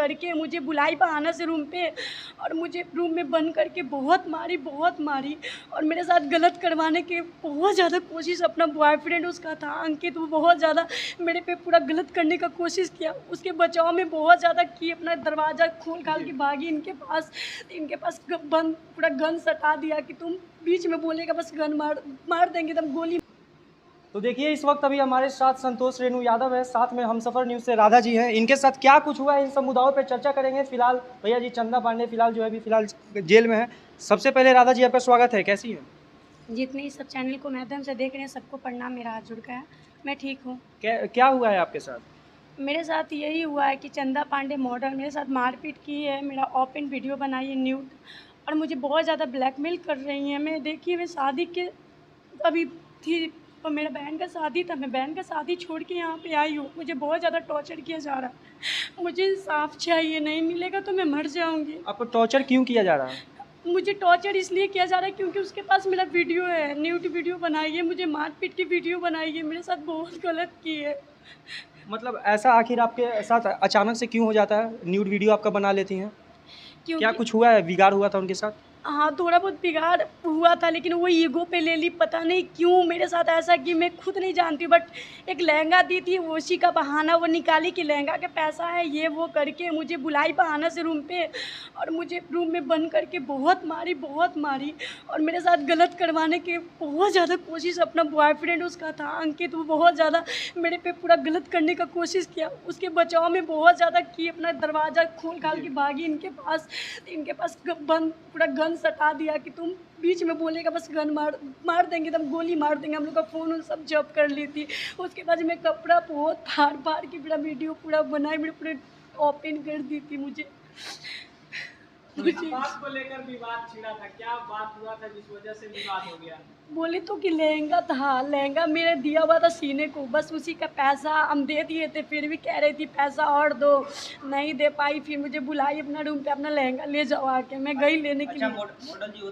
करके मुझे बुलाई बहाना से रूम पे, और मुझे रूम में बंद करके बहुत मारी और मेरे साथ गलत करवाने की बहुत ज़्यादा कोशिश। अपना बॉयफ्रेंड उसका था अंकित, वो बहुत ज़्यादा मेरे पे पूरा गलत करने का कोशिश किया। उसके बचाव में बहुत ज़्यादा की, अपना दरवाज़ा खोल खाल के भागी इनके पास बंद पूरा गन सटा दिया कि तुम बीच में बोलेगा बस गन मार देंगे, तब गोली। तो देखिए इस वक्त अभी हमारे साथ संतोष रेणु यादव है, साथ में हमसफर न्यूज़ से राधा जी हैं। इनके साथ क्या कुछ हुआ है इन सब मुद्दाओं पर चर्चा करेंगे। फिलहाल भैया जी चंदा पांडे फिलहाल जो है अभी फिलहाल जेल में है। सबसे पहले राधा जी आपका स्वागत है, कैसी है? जितने सब चैनल को माध्यम से देख रहे हैं सबको प्रणाम, मेरा हाथ जुड़ गया है, मैं ठीक हूँ। क्या हुआ है आपके साथ? मेरे साथ यही हुआ है कि चंदा पांडे मॉडल मेरे साथ मारपीट की है, मेरा ओपन वीडियो बनाई है न्यूड, और मुझे बहुत ज़्यादा ब्लैकमेल कर रही हैं। मैं देखिए मैं शादी के अभी थी और मेरा बहन का शादी था, मैं बहन का शादी छोड़ के यहाँ पे आई हूँ। मुझे बहुत ज़्यादा टॉर्चर किया जा रहा है, मुझे इंसाफ चाहिए, नहीं मिलेगा तो मैं मर जाऊँगी। आपको टॉर्चर क्यों किया जा रहा है? मुझे टॉर्चर इसलिए किया जा रहा है क्योंकि उसके पास मेरा वीडियो है, न्यूड वीडियो बनाई है, मुझे मारपीट की वीडियो बनाई है, मेरे साथ बहुत गलत की है। मतलब ऐसा आखिर आपके साथ अचानक से क्यों हो जाता है? न्यूड वीडियो आपका बना लेती हैं, क्या कुछ हुआ है, बिगाड़ हुआ था उनके साथ? हाँ, थोड़ा बहुत बिगाड़ हुआ था, लेकिन वो ईगो पे ले ली, पता नहीं क्यों मेरे साथ ऐसा कि मैं खुद नहीं जानती। बट एक लहंगा दी थी, वो उसी का बहाना वो निकाली कि लहंगा के पैसा है, ये वो करके मुझे बुलाई बहाना से रूम पे, और मुझे रूम में बंद करके बहुत मारी और मेरे साथ गलत करवाने की बहुत ज़्यादा कोशिश। अपना बॉयफ्रेंड उसका था अंकित, वो बहुत ज़्यादा मेरे पे पूरा गलत करने का कोशिश किया। उसके बचाव में बहुत ज़्यादा की, अपना दरवाज़ा खोल खाल के भागी इनके पास बंद पूरा गन सटा दिया कि तुम बीच में बोलेगा बस गन मार देंगे, तब गोली मार देंगे। हम लोग का फ़ोन सब जब्त कर ली थी। उसके बाद मैं कपड़ा बहुत फाड़ के पूरा वीडियो पूरा बनाई, मेरे पूरे ओपन कर दी थी मुझे। बात को लेकर विवाद छिड़ा था, क्या बात हुआ था जिस वजह से विवाद हो गया? बोले तो कि लहंगा था, लहंगा मेरे दिया हुआ था सीने को, बस उसी का पैसा हम दे दिए थे, फिर भी कह रही थी पैसा और दो, नहीं दे पाई। फिर मुझे बुलाई अपना रूम पे, अपना लहंगा ले जाओ आके, मैं गई लेने के लिए। मॉडल जी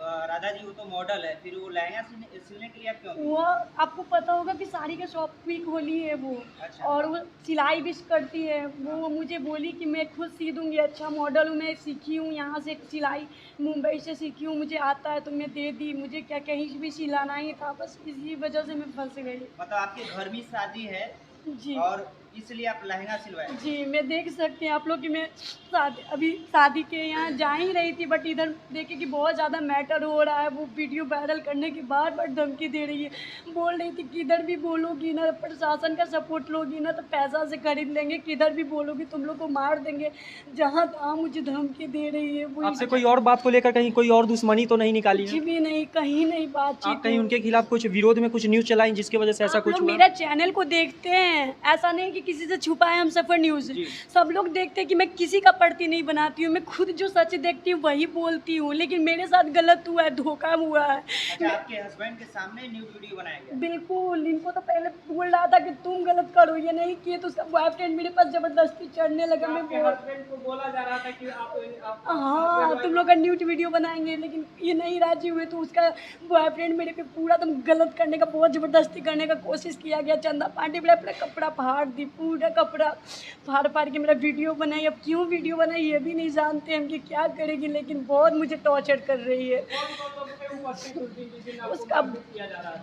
राधा जी वो तो मॉडल है, फिर वो लहंगा सिलने के लिए आप क्यों? वो आपको पता होगा कि साड़ी का शॉप भी खोली है वो। अच्छा। और वो सिलाई भी करती है। वो मुझे बोली कि मैं खुद सी दूँगी, अच्छा मॉडल हूँ, मैं सीखी हूँ यहाँ से सिलाई, मुंबई से सीखी हूँ, मुझे आता है, तो मैं दे दी। मुझे क्या कहीं भी सिलाना ही था, बस इसी वजह से मैं फंस गई। मतलब आपके घर में शादी है जी, और इसलिए आप लहंगा सिलवाए? जी, मैं देख सकते हैं आप लोग कि मैं अभी शादी के यहाँ जा ही रही थी, बट इधर देखे कि बहुत ज़्यादा मैटर हो रहा है। वो वीडियो वायरल करने की बार धमकी दे रही है, बोल रही थी कि इधर भी बोलोगी ना प्रशासन का सपोर्ट लोगी ना तो पैसा से खरीद लेंगे, किधर भी बोलोगी तुम लोग को मार देंगे। जहाँ तहाँ मुझे धमकी दे रही है। वो आपसे कोई और बात को लेकर कहीं कोई और दुश्मनी तो नहीं निकाली है? कुछ भी नहीं, कहीं नहीं बातचीत। आप कहीं उनके खिलाफ कुछ विरोध में कुछ न्यूज़ चलाई जिसकी वजह से ऐसा आप कुछ लोग हुआ? मेरा चैनल को देखते हैं, ऐसा नहीं कि किसी से छुपाए हमसफर न्यूज़। सब लोग देखते हैं कि मैं किसी का पड़ती नहीं बनाती हूँ, मैं खुद जो सच देखती हूँ वही बोलती हूँ। लेकिन मेरे साथ गलत हुआ है, धोखा हुआ है। अच्छा, आपके हस्बैंड के सामने न्यूड वीडियो बनाया गया? बिल्कुल, इनको तो पहले बोल रहा था कि तुम गलत करो, ये नहीं किए, तो उसका बॉयफ्रेंड मेरे पास जबरदस्ती चढ़ने लगा। मैं हस्बैंड को बोला जा रहा था कि आप हाँ, तुम लोग का न्यूड वीडियो बनाएंगे, लेकिन ये नहीं राजी हुए, तो उसका बॉयफ्रेंड मेरे पे पूरा तुम गलत करने का, बहुत ज़बरदस्ती करने का कोशिश किया गया। चंदा पांडे मेरा पूरा कपड़ा फाड़ दी, पूरा कपड़ा फाड़ के मेरा वीडियो बनाई। अब क्यों वीडियो बनाई ये भी नहीं जानते हम कि क्या करेगी, लेकिन बहुत मुझे टॉर्चर कर रही है।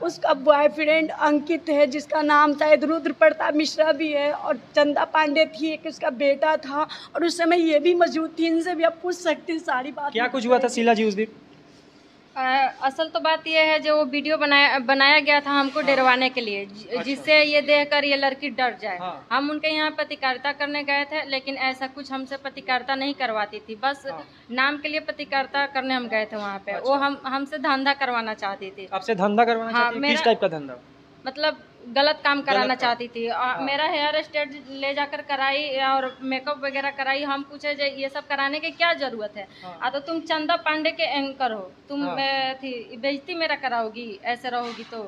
उसका बॉयफ्रेंड अंकित है, जिसका नाम शायद रुद्र प्रताप मिश्रा भी है, और चंदा पांडे थी, एक उसका बेटा था, और उस समय ये भी मौजूद थी। इनसे भी आप पूछ सकते हैं सारी बात। क्या कुछ हुआ था शीला जी उस दिन? असल तो बात यह है जो वो वीडियो बनाया गया था हमको डरवाने के लिए, जिससे ये देखकर ये लड़की डर जाए। हम उनके यहाँ पत्रकारिता करने गए थे, लेकिन ऐसा कुछ हमसे पत्रकारिता नहीं करवाती थी, बस नाम के लिए पत्रकारिता करने हम गए थे वहाँ पे। वो हमसे धंधा करवाना चाहती थी। आपसे धंधा करवाना चाहती थी? किस टाइप का धंधा? मतलब गलत काम कराना चाहती थी। मेरा हेयर स्टाइल ले जाकर कराई और मेकअप वगैरह कराई। हम पूछे ये सब कराने की क्या जरूरत है? तो तुम चंदा पांडे के एंकर हो, तुम थी बेइज्जती मेरा कराओगी, ऐसे रहोगी तो।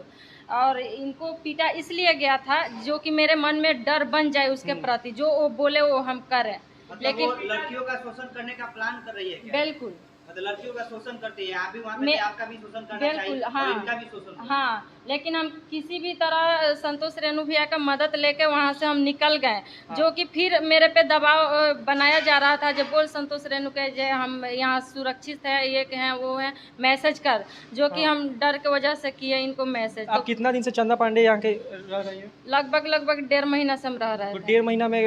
और इनको पीटा इसलिए गया था जो कि मेरे मन में डर बन जाए उसके प्रति, जो वो बोले वो हम करें। मतलब लेकिन लड़कियों का शोषण करने का प्लान कर रही है क्या? बिल्कुल, मतलब लड़कियों का शोषण करती है, आप भी वहाँ पे आपका भी शोषण करना चाहिए, बिल्कुल, हाँ, और इनका भी शोषण। हाँ, लेकिन हम किसी भी तरह संतोष रेणु भैया का मदद लेके वहाँ से हम निकल गए। जो कि फिर मेरे पे दबाव बनाया जा रहा था, जब बोल संतोश रेणु के जे हम यहाँ सुरक्षित है, ये हैं वो हैं, मैसेज कर, जो कि हम डर के वजह से किए इनको मैसेज। आप कितना दिन से चंदा पांडे यहाँ के रह रही है? लगभग 1.5 महीना से हम रह रहे तो थे। 1.5 महीना में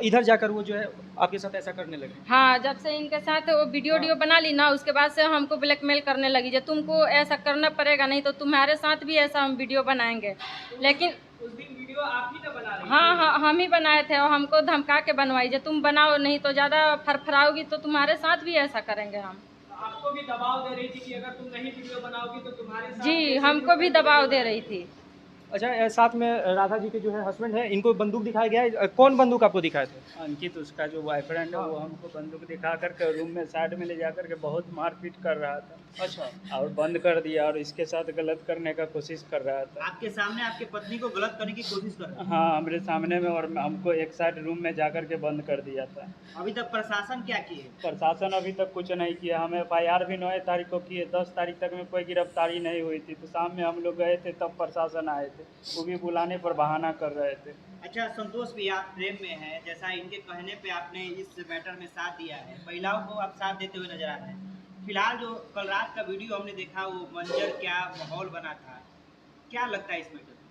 इधर जाकर वो जो है आपके साथ ऐसा करने लगे? हाँ, जब से इनके साथ वो वीडियो बना ली ना, उसके बाद से हमको ब्लैकमेल करने लगी, जो तुमको ऐसा करना पड़ेगा, नहीं तो तुम्हारे साथ भी ऐसा हम वीडियो बनाएंगे। लेकिन उस दिन वीडियो आप ही ना बना रही? हाँ, हम ही बनाए थे और हमको धमका के बनवाई, जो तुम बनाओ नहीं तो ज़्यादा फरफराओगी तो तुम्हारे साथ भी ऐसा करेंगे हम। आपको भी दबाव दे रही थी कि अगर तुम नहीं वीडियो बनाओगी तो तुम्हारे साथ? जी, हमको भी दबाव दे रही थी। अच्छा, साथ में राधा जी के जो है हस्बैंड है, इनको बंदूक दिखाया गया है। कौन बंदूक आपको दिखाए थे? अंकित, उसका जो बॉयफ्रेंड है, वो हमको बंदूक दिखा करके रूम में साइड में ले जा करके बहुत मारपीट कर रहा था। अच्छा। और बंद कर दिया और इसके साथ गलत करने का कोशिश कर रहा था। आपके सामने आपके पत्नी को गलत करने की कोशिश कर रहे हैं? हाँ, हमारे सामने में, और हमको एक साइड रूम में जा करके बंद कर दिया था। अभी तक प्रशासन क्या किए? प्रशासन अभी तक कुछ नहीं किया। हम FIR भी 9 तारीख को किए, 10 तारीख तक में कोई गिरफ्तारी नहीं हुई थी। तो शाम में हम लोग गए थे, तब प्रशासन आए थे, वो भी बुलाने पर बहाना कर रहे थे। अच्छा संतोष भी, आप प्रेम में हैं, जैसा इनके कहने पे आपने इस मैटर में साथ दिया है, महिलाओं को आप साथ देते हुए नजर आ रहे हैं। फिलहाल जो कल रात का वीडियो हमने देखा, वो मंजर क्या माहौल बना था, क्या लगता है इस मैटर में?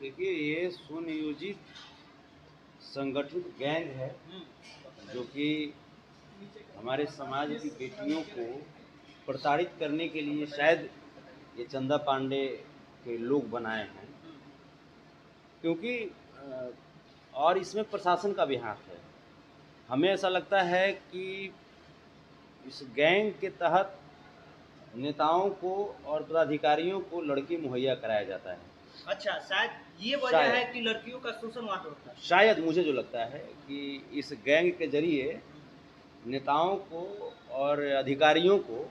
देखिए, ये सुनियोजित संगठित गैंग है जो कि हमारे समाज की बेटियों को प्रताड़ित करने के लिए शायद ये चंदा पांडे के लोग बनाए हैं, क्योंकि और इसमें प्रशासन का भी हाथ है। हमें ऐसा लगता है कि इस गैंग के तहत नेताओं को और पदाधिकारियों को लड़की मुहैया कराया जाता है। अच्छा, शायद ये वजह है कि लड़कियों का शोषण वहाँ होता है। शायद मुझे जो लगता है कि इस गैंग के जरिए नेताओं को और अधिकारियों को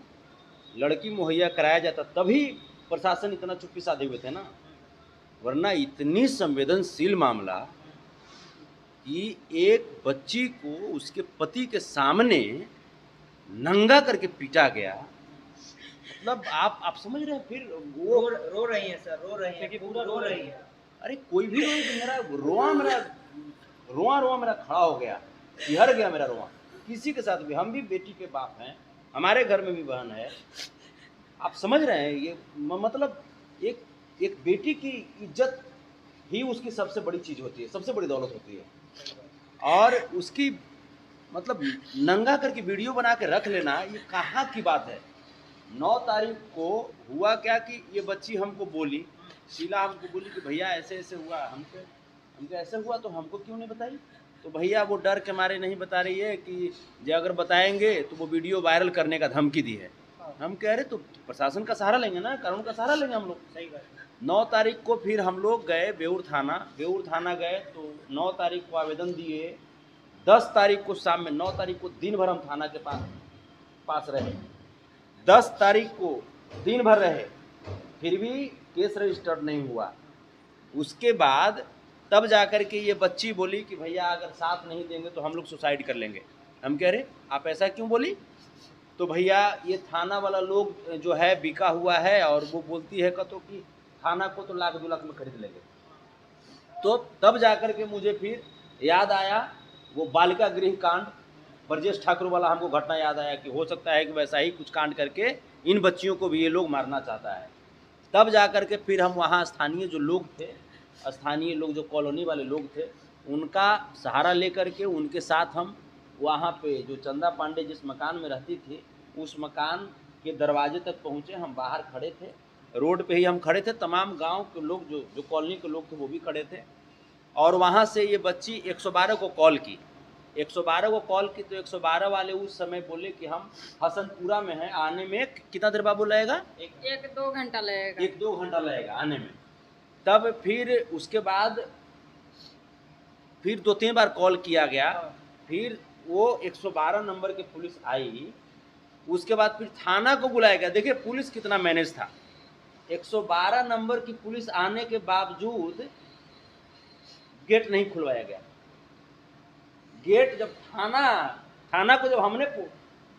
लड़की मुहैया कराया जाता, तभी प्रशासन इतना चुप्पी साधे हुए थे ना। वरना इतनी संवेदनशील मामला कि एक बच्ची को उसके पति के सामने नंगा करके पीटा गया, मतलब आप समझ रहे हैं। फिर वो रो रही है सर, रो रही है, पूरा रो रही है। अरे कोई भी रोए तो मेरा रोआ मेरा खड़ा हो गया, सिहर गया मेरा रोआ। किसी के साथ भी, हम भी बेटी के बाप हैं, हमारे घर में भी बहन है। आप समझ रहे हैं, ये मतलब एक बेटी की इज्जत ही उसकी सबसे बड़ी चीज़ होती है, सबसे बड़ी दौलत होती है। और उसकी मतलब नंगा करके वीडियो बना के रख लेना, ये कहाँ की बात है। 9 तारीख को हुआ क्या कि ये बच्ची हमको बोली, शीला हमको बोली कि भैया ऐसे ऐसे हुआ, हमको ऐसे हुआ, तो हमको क्यों नहीं बताई? तो भैया वो डर के मारे नहीं बता रही है कि जो अगर बताएंगे तो वो वीडियो वायरल करने का धमकी दी है। हम कह रहे तो प्रशासन का सहारा लेंगे ना, कानून का सहारा लेंगे हम लोग। सही बात। 9 तारीख को फिर हम लोग गए बेऊर थाना गए, तो 9 तारीख को आवेदन दिए। 10 तारीख को शाम में, 9 तारीख को दिन भर हम थाना के पास रहे। 10 तारीख को दिन भर रहे, फिर भी केस रजिस्टर्ड नहीं हुआ। उसके बाद तब जाकर के ये बच्ची बोली कि भैया अगर साथ नहीं देंगे तो हम लोग सुसाइड कर लेंगे। हम कह रहे आप ऐसा क्यों बोली? तो भैया ये थाना वाला लोग जो है बिका हुआ है, और वो बोलती है तो कि थाना को तो 1 लाख 2 लाख में खरीद लेंगे। तो तब जाकर के मुझे फिर याद आया वो बालिका गृह कांड, ब्रजेश ठाकुर वाला हमको घटना याद आया कि हो सकता है कि वैसा ही कुछ कांड करके इन बच्चियों को भी ये लोग मारना चाहता है। तब जाकर के फिर हम वहाँ स्थानीय जो लोग थे, स्थानीय लोग जो कॉलोनी वाले लोग थे, उनका सहारा लेकर के उनके साथ हम वहाँ पे जो चंदा पांडे जिस मकान में रहती थी, उस मकान के दरवाजे तक पहुँचे। हम बाहर खड़े थे, रोड पे ही हम खड़े थे, तमाम गांव के लोग जो कॉलोनी के लोग थे वो भी खड़े थे। और वहाँ से ये बच्ची 112 को कॉल की, 112 को कॉल की, तो 112 वाले उस समय बोले कि हम हसनपुरा में हैं, आने में कितना देर बाबू लगेगा? 1-2 घंटा लगेगा। 1-2 घंटा लगेगा आने में। तब फिर उसके बाद फिर 2-3 बार कॉल किया गया, फिर वो 112 नंबर के पुलिस आई। उसके बाद फिर थाना को बुलाया गया। देखिए पुलिस कितना मैनेज था। 112 नंबर की पुलिस आने के बावजूद गेट नहीं खुलवाया गया। गेट जब थाना को जब हमने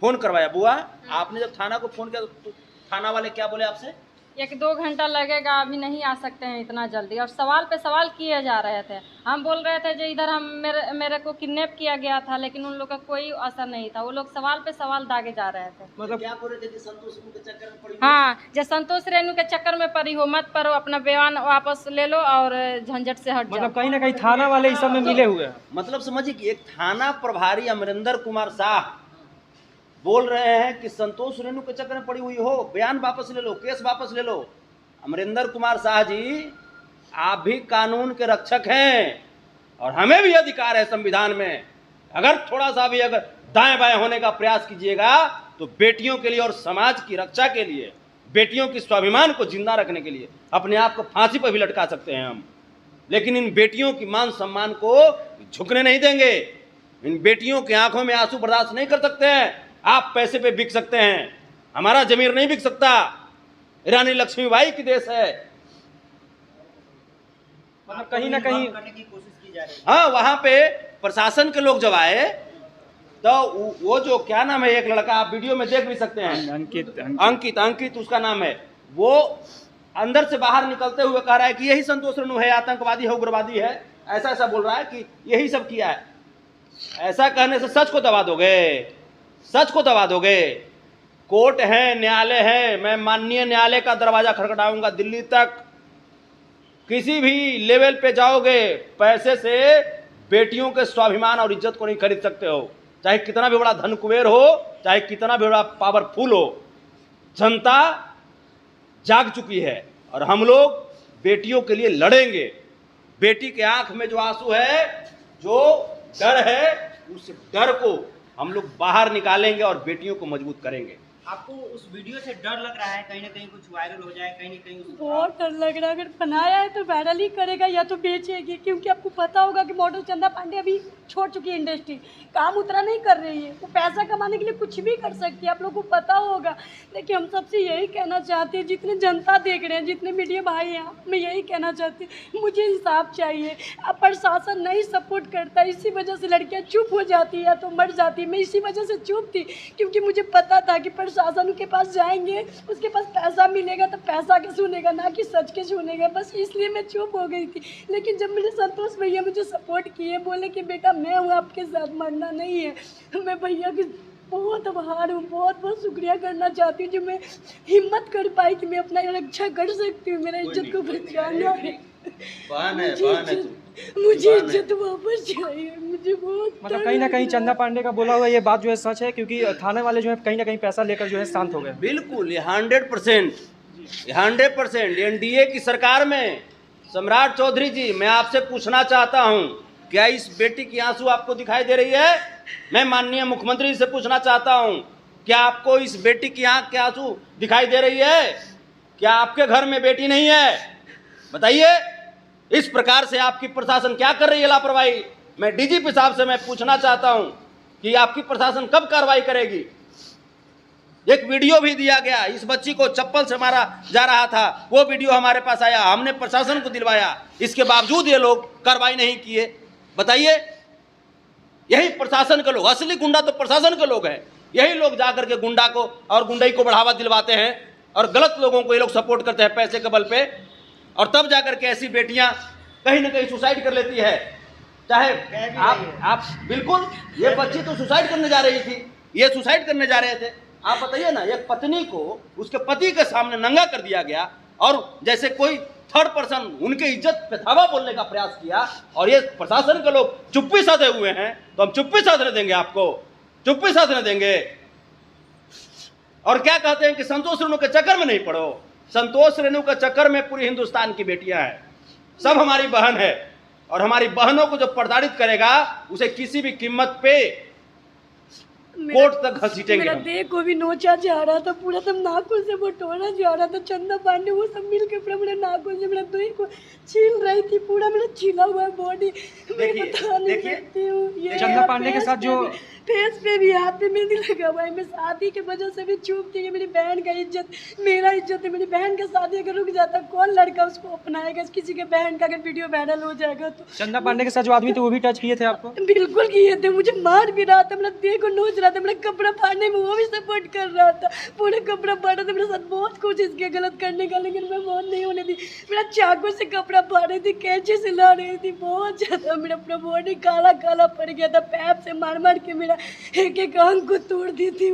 फ़ोन करवाया, बुआ आपने जब थाना को फ़ोन किया तो थाना वाले क्या बोले आपसे? 1-2 घंटा लगेगा, अभी नहीं आ सकते हैं इतना जल्दी। और सवाल पे सवाल किए जा रहे थे। हम बोल रहे थे जो इधर हम मेरे को किडनैप किया गया था, लेकिन उन लोग का कोई असर नहीं था। वो लोग सवाल पे सवाल दागे जा रहे थे। मतलब क्या बोल रहे थे कि संतोष रेणु के चक्कर में पड़ी? हाँ, जो संतोष रेणु के चक्कर में पड़ी हो, मत पड़ो, अपना बयान वापस ले लो और झंझट से हट जाओ। मतलब कहीं ना कहीं थाना वाले इस सब में मिले हुए हैं। मतलब समझिए कि एक थाना प्रभारी अमरिंदर कुमार शाह बोल रहे हैं कि संतोष रेणु के चक्कर में पड़ी हुई हो, बयान वापस ले लो, केस वापस ले लो। अमरिंदर कुमार शाह जी, आप भी कानून के रक्षक हैं और हमें भी अधिकार है संविधान में। अगर थोड़ा सा भी अगर दाएं बाएं होने का प्रयास कीजिएगा तो बेटियों के लिए और समाज की रक्षा के लिए, बेटियों की स्वाभिमान को जिंदा रखने के लिए अपने आप को फांसी पर भी लटका सकते हैं हम। लेकिन इन बेटियों की मान सम्मान को झुकने नहीं देंगे। इन बेटियों की आंखों में आंसू बर्दाश्त नहीं कर सकते हैं। आप पैसे पे बिक सकते हैं, हमारा जमीर नहीं बिक सकता। रानी लक्ष्मीबाई की देश है। मतलब कहीं ना कहीं करने की कोशिश की जा रही है। हाँ, वहां पे प्रशासन के लोग जब आए तो वो जो क्या नाम है, एक लड़का आप वीडियो में देख भी सकते हैं, अंकित उसका नाम है। वो अंदर से बाहर निकलते हुए कह रहा है कि यही संतोष रेणु है, आतंकवादी है, उग्रवादी है, ऐसा बोल रहा है कि यही सब किया है। ऐसा कहने से सच को दबा दोगे, सच को दबा दोगे। कोर्ट है, न्यायालय है, मैं माननीय न्यायालय का दरवाजा खटखटाऊंगा दिल्ली तक। किसी भी लेवल पे जाओगे, पैसे से बेटियों के स्वाभिमान और इज्जत को नहीं खरीद सकते हो। चाहे कितना भी बड़ा धन कुबेर हो, चाहे कितना भी बड़ा पावरफुल हो, जनता जाग चुकी है और हम लोग बेटियों के लिए लड़ेंगे। बेटी के आंख में जो आंसू है, जो डर है, उस डर को हम लोग बाहर निकालेंगे और बेटियों को मजबूत करेंगे। आपको उस वीडियो से डर लग रहा है कहीं ना कहीं कुछ वायरल हो जाए, कहीं ना कहीं बहुत डर लग रहा है। अगर बनाया है तो वायरल ही करेगा या तो बेचेगी, क्योंकि आपको पता होगा कि मॉडल चंदा पांडे अभी छोड़ चुकी है इंडस्ट्री, काम उतना नहीं कर रही है। वो पैसा कमाने के लिए कुछ भी कर सकती है, आप लोगों को पता होगा। लेकिन हम सबसे यही कहना चाहते हैं, जितने जनता देख रहे हैं, जितने मीडिया भाई हैं, मैं यही कहना चाहती हूँ, मुझे इंसाफ चाहिए। अब प्रशासन नहीं सपोर्ट करता, इसी वजह से लड़कियाँ चुप हो जाती है या तो मर जाती है। मैं इसी वजह से चुप थी, क्योंकि मुझे पता था कि प्रशासन के पास जाएंगे, उसके पास पैसा मिलेगा तो पैसा के सुनेगा, ना कि सच के सुनेगा। बस इसलिए मैं चुप हो गई थी। लेकिन जब मेरे संतोष भैया मुझे सपोर्ट किए, बोले कि बेटा मैं हूँ आपके साथ, मरना नहीं है, मैं भैया की बहुत आभार हूँ, बहुत बहुत शुक्रिया करना चाहती हूँ जो मैं हिम्मत कर पाई कि मैं अपना रक्षा कर सकती हूँ। मेरा इज्जत को बचाना है, मुझे इज्जत वापस चाहिए। मुझे बहुत मतलब कहीं ना कहीं चंदा पांडे का बोला हुआ ये बात जो है सच है, क्योंकि थाने वाले जो है कहीं ना कहीं पैसा लेकर जो है शांत हो गए। बिल्कुल, ये 100% एनडीए की सरकार में सम्राट चौधरी जी, मैं आपसे पूछना चाहता हूं, क्या इस बेटी की आंसू आपको दिखाई दे रही है? मैं माननीय मुख्यमंत्री से पूछना चाहता हूं, क्या आपको इस बेटी की आंख के आंसू दिखाई दे रही है? क्या आपके घर में बेटी नहीं है? बताइए। इस प्रकार से आपकी प्रशासन क्या कर रही है, लापरवाही। मैं डीजीपी साहब से मैं पूछना चाहता हूं कि आपकी प्रशासन कब कार्रवाई करेगी? एक वीडियो भी दिया गया, इस बच्ची को चप्पल से मारा जा रहा था, वो वीडियो हमारे पास आया, हमने प्रशासन को दिलवाया, इसके बावजूद ये लोग कार्रवाई नहीं किए। बताइए, यही प्रशासन के लोग, असली गुंडा तो प्रशासन के लोग हैं। यही लोग जाकर के गुंडा को और गुंडई को बढ़ावा दिलवाते हैं और गलत लोगों को ये लोग सपोर्ट करते हैं पैसे के बल पे, और तब जाकर के ऐसी बेटियां कहीं ना कहीं सुसाइड कर लेती है। चाहे आप बिल्कुल, ये बच्ची तो सुसाइड करने जा रही थी, ये सुसाइड करने जा रहे थे। आप बताइए ना, एक पत्नी को उसके पति के सामने नंगा कर दिया गया और जैसे कोई थर्ड पर्सन उनके इज्जत पे धावा बोलने का प्रयास किया, और ये प्रशासन के लोग चुप्पी साधे हुए हैं। तो हम चुप्पी साधने देंगे, आपको चुप्पी साधने देंगे। और क्या कहते हैं कि संतोष रेणु के चक्कर में नहीं पड़ो। संतोष रेणु के चक्कर में पूरी हिंदुस्तान की बेटियां हैं, सब हमारी बहन है, और हमारी बहनों को जो प्रताड़ित करेगा उसे किसी भी कीमत पे कोर्ट तक घसीटेंगे। मेरा देह को भी नोचा जा रहा था, पूरा सब नाखून से बटोरा जा रहा था। चंदा पांडे वो सब मिल के पूरा मेरे नाखून से मेरा देह को छील रही थी, पूरा मेरा छिला हुआ बॉडी। मैं बता नहीं सकती हूँ। चंदा पांडे के साथ जो फेस पे भी हाथ पे मेहंदी लगा हुआ है। मैं शादी की वजह से भी चुप थी कि मेरी बहन का इज्जत, मेरा इज्जत है। मेरी बहन का शादी अगर रुक जाता कौन लड़का उसको अपनाएगा? किसी के बहन का अगर वीडियो वायरल हो जाएगा तो। चंदा पांडे के साथ जो आदमी थे वो भी टच किए थे आपको? बिल्कुल किए थे, मुझे मार भी रहा था, मेरा देह को नोच रहा था, मेरा कपड़ा फाड़ने में वो भी सपोर्ट कर रहा था, पूरा कपड़ा फाड़ा था। मेरे साथ बहुत कोशिश किया गलत करने का, लेकिन मैं बहुत नहीं होने दी। मेरा चाकू से कपड़ा फाड़ रही थी, कैंची से ला रही थी, बहुत ज़्यादा मेरा पूरा बॉडी काला काला पड़ गया था। पैप से मार मार के मेरा एक एक अंग को तोड़ दी थी।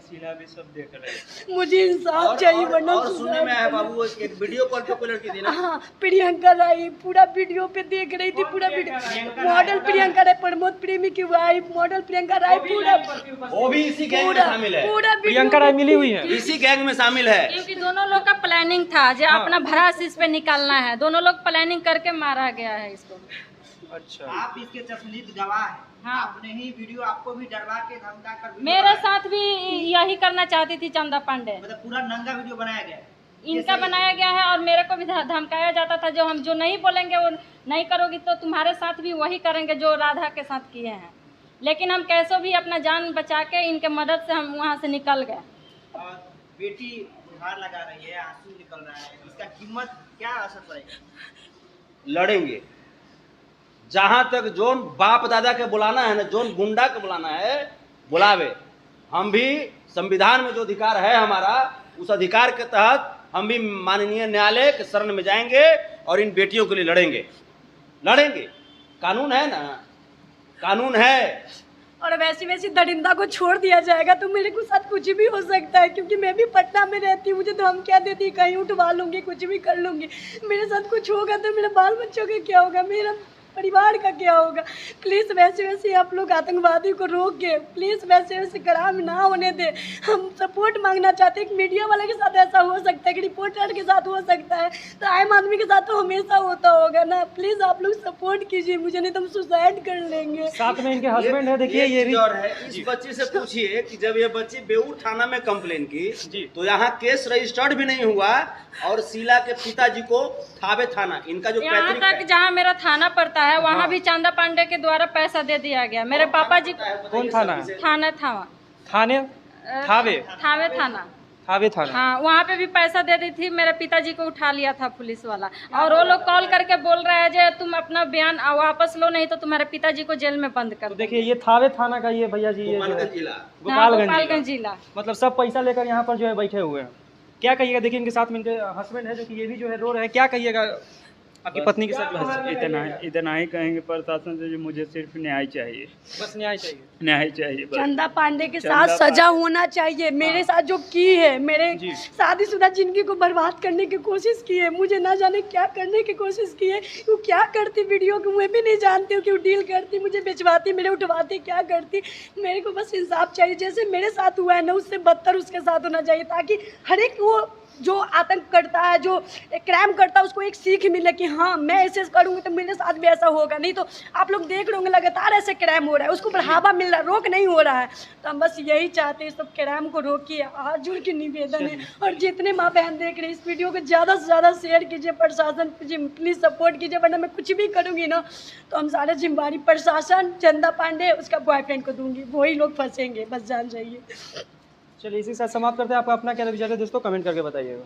शीला भी सब देख रहे हैं। मुझे इंसाफ चाहिए, वरना और सुनने में आया बाबू एक वीडियो कॉल पे कोई लड़की थी ना? हाँ, प्रियंका राय पूरा वीडियो पे देख रही थी, पूरा वीडियो। मॉडल प्रियंका राय, प्रमोद प्रेमी की वाइफ मॉडल प्रियंका राय, पूरा वो भी इसी गैंग में शामिल है। पूरा प्रियंका राय मिली हुई है, इसी गैंग में शामिल है। क्योंकि दोनों लोग का प्लानिंग था जो अपना भरास इस पे निकालना है, दोनों लोग प्लानिंग करके मारा गया है इसको। अच्छा, आप इसके चश्मदीद गवाह हैं। हाँ। आपने ही वीडियो आपको भी डरवा के धमका कर वीडियो मेरे बनाया। साथ भी यही करना चाहती थी चंदा पांडे, मतलब पूरा नंगा वीडियो बनाया गया है। इनका बनाया गया है और मेरे को भी धमकाया जाता था जो हम जो नहीं बोलेंगे वो नहीं करोगी तो तुम्हारे साथ भी वही करेंगे जो राधा के साथ किए हैं। लेकिन हम कैसे भी अपना जान बचा के इनके मदद से हम वहाँ से निकल गए। और बेटी बुखार लगा रही है, आंसू निकल रहा है, इसका कीमत क्या असर पड़ेगा? लड़ेंगे जहां तक जोन बाप दादा के बुलाना है ना, जोन गुंडा के बुलाना है बुलावे। हम भी संविधान में जो अधिकार है हमारा, उस अधिकार के तहत हम भी माननीय न्यायालय के शरण में जाएंगे और इन बेटियों के लिए लड़ेंगे। लड़ेंगे, कानून है ना, कानून है। और वैसी वैसी दरिंदा को छोड़ दिया जाएगा तो मेरे को साथ कुछ भी हो सकता है, क्योंकि मैं भी पटना में रहती हूँ। मुझे धमकियाँ देती, कहीं उठवा लूंगी, कुछ भी कर लूंगी। मेरे साथ कुछ होगा तो मेरे बाल बच्चों का क्या होगा, मेरा परिवार का क्या होगा? प्लीज़ वैसे वैसे आप लोग आतंकवादी को रोक के प्लीज़ वैसे वैसे क्राइम ना होने दे। हम सपोर्ट मांगना चाहते हैं। एक मीडिया वाले के साथ ऐसा हो सकता है, कि रिपोर्टर के साथ हो सकता है, तो आम आदमी के साथ तो हमेशा होता होगा ना। प्लीज़ आप लोग सपोर्ट कीजिए मुझे, नहीं तो हम सुसाइड कर लेंगे। साथ में इनके हस्बैंड है, देखिए ये भी। और है, इस बच्ची से पूछिए कि जब ये बच्ची बेऊर थाना में कंप्लेन की तो यहाँ केस रजिस्टर्ड भी नहीं हुआ और शीला के पिताजी को थावे थाना, इनका जो यहाँ पैतृक तक है, जहाँ मेरा थाना पड़ता है वहाँ भी चंदा पांडे के द्वारा पैसा दे दिया गया। मेरे पापा जी कौन थाना है? थाना थावा थाने थावे थावे थाना, थावे थाना। हाँ, वहाँ पे भी पैसा दे दी थी। मेरे पिताजी को उठा लिया था पुलिस वाला, और वो लोग कॉल करके बोल रहे हैं जो तुम अपना बयान वापस लो, नहीं तो तुम्हारे पिताजी को जेल में बंद कर तो दो। देखिए ये थावे थाना का ये भैया जी, ये जो है गोपालगंज जिला। गोपालगंज जिला। मतलब सब पैसा लेकर यहाँ पर जो है बैठे हुए हैं। क्या कहिएगा? देखिए इनके साथ में इनके हस्बैंड है जो कि ये भी जो है रो रहे हैं। क्या कहिएगा आपकी पत्नी के साथ? बस इतना ही कहेंगे प्रशासन से, मुझे सिर्फ न्याय चाहिए, बस न्याय चाहिए, न्याय चाहिए बस। चंदा पांडे के साथ सजा होना चाहिए। मेरे साथ जो की है, मेरे शादीशुदा जिंदगी को बर्बाद करने की कोशिश की है, मुझे ना जाने क्या करने की कोशिश की है। वो क्या करती वीडियो को मैं भी नहीं जानती हूँ, कि वो डील करती, मुझे बेचवाती, मेरे उठवाती, क्या करती। मेरे को बस इंसाफ चाहिए। जैसे मेरे साथ हुआ है ना, उससे बदतर उसके साथ होना चाहिए, ताकि हर एक वो जो आतंक करता है, जो क्राइम करता है, उसको एक सीख मिले कि हाँ मैं ऐसे करूँगी तो मेरे साथ भी ऐसा होगा। नहीं तो आप लोग देख रहे होंगे लगातार ऐसे क्राइम हो रहा है, उसको बढ़ावा मिल रहा है, रोक नहीं हो रहा है। तो हम बस यही चाहते हैं, सब क्राइम को रोकिए, हाथ जोड़ के निवेदन है। और जितने माँ बहन देख रहे हैं, इस वीडियो को ज़्यादा से ज़्यादा शेयर कीजिए, प्रशासन प्लीज़ सपोर्ट कीजिए, वरना मैं कुछ भी करूँगी ना तो हम सारे जिम्मेवारी प्रशासन, चंदा पांडे, उसका बॉयफ्रेंड को दूंगी, वही लोग फंसेंगे, बस जान जाइए। चलिए इसी के साथ समाप्त करते हैं। आपका अपना क्या विचार है दोस्तों, कमेंट करके बताइएगा।